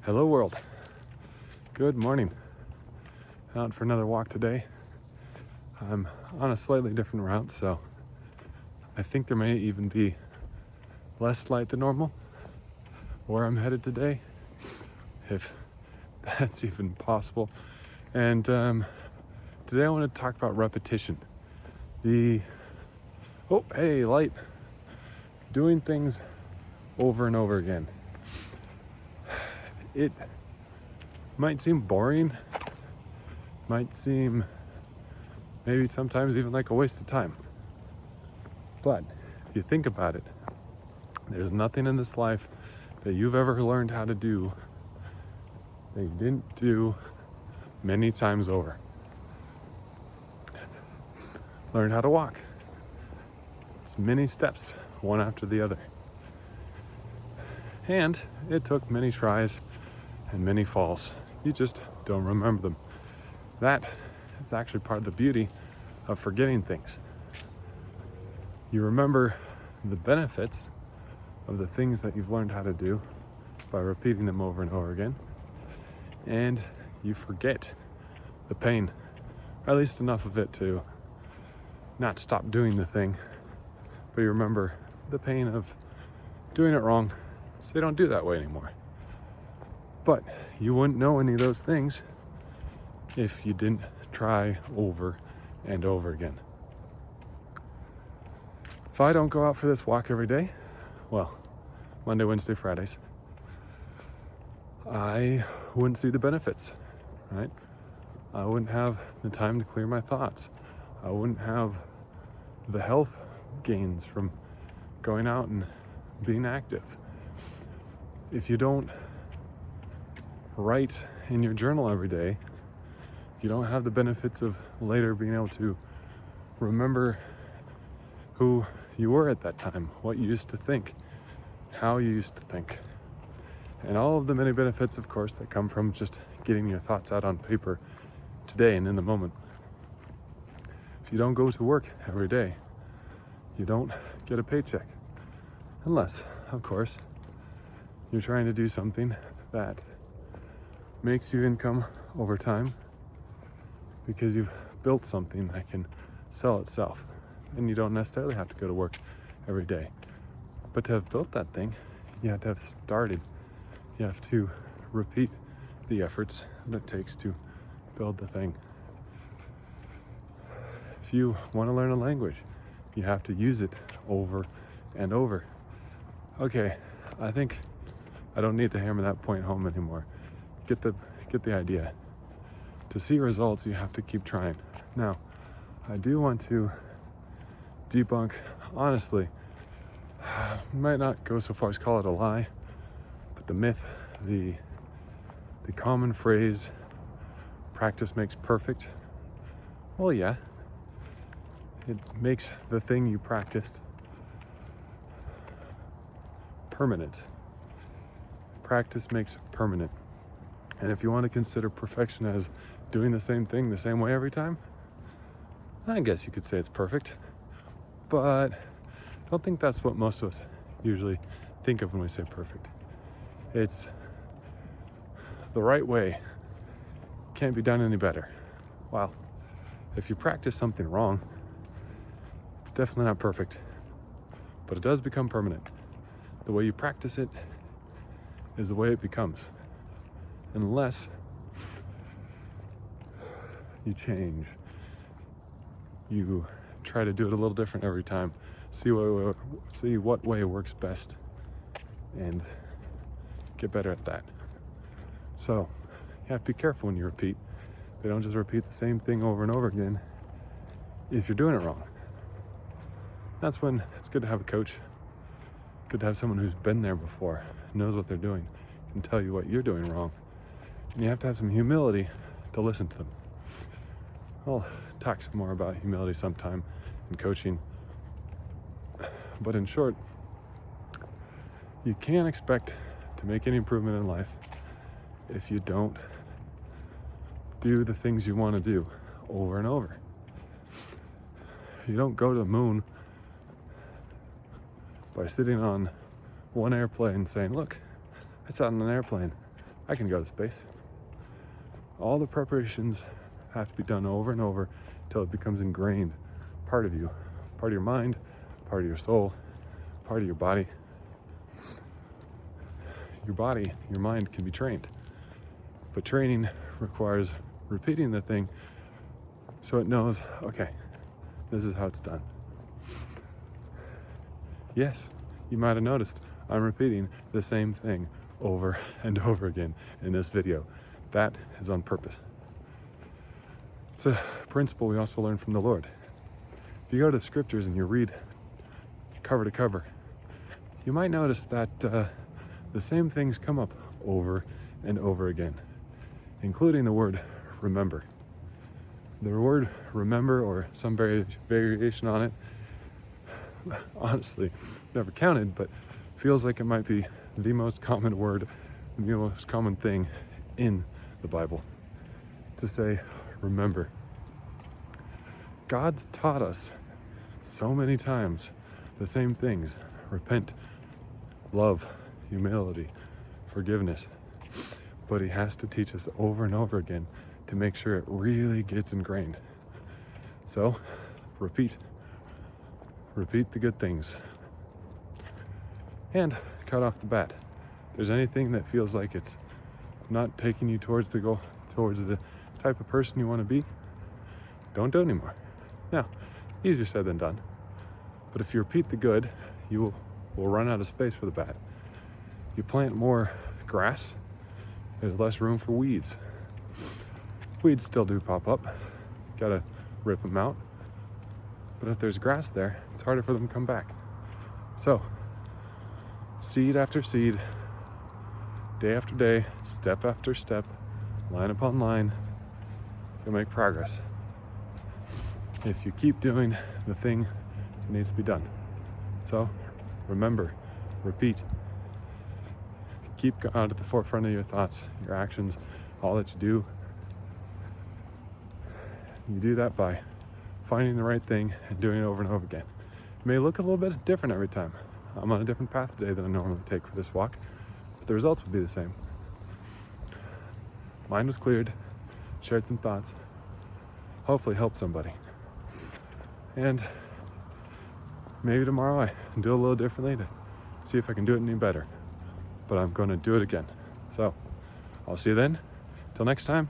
Hello world. Good morning. Out for another walk today. I'm on a slightly different route, so I think there may even be less light than normal where I'm headed today, if that's even possible. And today I want to talk about repetition. Hey, light. Doing things over and over again. It might seem boring, might seem maybe sometimes even like a waste of time. But if you think about it, there's nothing in this life that you've ever learned how to do that you didn't do many times over. Learn how to walk. It's many steps, one after the other. And it took many tries and many falls. You just don't remember them. That is actually part of the beauty of forgetting things. You remember the benefits of the things that you've learned how to do by repeating them over and over again. And you forget the pain, or at least enough of it to not stop doing the thing, but you remember the pain of doing it wrong, so you don't do that way anymore. But you wouldn't know any of those things if you didn't try over and over again. If I don't go out for this walk every day, well, Monday, Wednesday, Fridays, I wouldn't see the benefits, right? I wouldn't have the time to clear my thoughts. I wouldn't have the health gains from going out and being active. If you don't write in your journal every day, you don't have the benefits of later being able to remember who you were at that time, what you used to think, how you used to think, and all of the many benefits, of course, that come from just getting your thoughts out on paper today and in the moment. If you don't go to work every day, you don't get a paycheck, unless, of course, you're trying to do something that makes you income over time because you've built something that can sell itself, and you don't necessarily have to go to work every day. But to have built that thing, you have to have started. You have to repeat the efforts that it takes to build the thing. If you want to learn a language, you have to use it over and over. Okay, I think I don't need to hammer that point home anymore. Get the idea. To see results, you have to keep trying. Now, I do want to debunk, honestly, might not go so far as call it a lie, but the myth, the common phrase, practice makes perfect. Well, yeah, it makes the thing you practiced permanent. Practice makes permanent. And if you want to consider perfection as doing the same thing the same way every time, I guess you could say it's perfect. But I don't think that's what most of us usually think of when we say perfect. It's the right way. Can't be done any better. Well, if you practice something wrong, it's definitely not perfect. But it does become permanent. The way you practice it is the way it becomes. Unless you change, you try to do it a little different every time, see what way works best, and get better at that. So you have to be careful when you repeat. They don't just repeat the same thing over and over again if you're doing it wrong. That's when it's good to have a coach, good to have someone who's been there before, knows what they're doing, can tell you what you're doing wrong. And you have to have some humility to listen to them. I'll talk some more about humility sometime in coaching. But in short, you can't expect to make any improvement in life if you don't do the things you want to do over and over. You don't go to the moon by sitting on one airplane saying, look, I sat on an airplane. I can go to space. All the preparations have to be done over and over until it becomes ingrained, part of you, part of your mind, part of your soul, part of your body. Your body, your mind can be trained, but training requires repeating the thing so it knows, okay, this is how it's done. Yes, you might have noticed I'm repeating the same thing over and over again in this video. That is on purpose. It's a principle we also learn from the Lord. If you go to the scriptures and you read cover to cover, you might notice that the same things come up over and over again, including the word remember. The word remember, or some variation on it, honestly, never counted, but feels like it might be the most common word, the most common thing in the Bible, to say remember. God's taught us so many times the same things: repent, love, humility, forgiveness. But he has to teach us over and over again to make sure it really gets ingrained. So, repeat the good things. And cut off the bad. If there's anything that feels like it's not taking you towards the goal, towards the type of person you want to be, don't do it anymore. Now, easier said than done. But if you repeat the good, you will run out of space for the bad. You plant more grass, there's less room for weeds. Weeds still do pop up. Gotta rip them out. But if there's grass there, it's harder for them to come back. So, seed after seed, day after day, step after step, line upon line, you'll make progress. If you keep doing the thing that needs to be done. So, remember, repeat. Keep God at the forefront of your thoughts, your actions, all that you do. You do that by finding the right thing and doing it over and over again. It may look a little bit different every time. I'm on a different path today than I normally take for this walk, but the results will be the same. Mind was cleared, shared some thoughts, hopefully helped somebody. And maybe tomorrow I do a little differently to see if I can do it any better. But I'm going to do it again. So, I'll see you then. Till next time.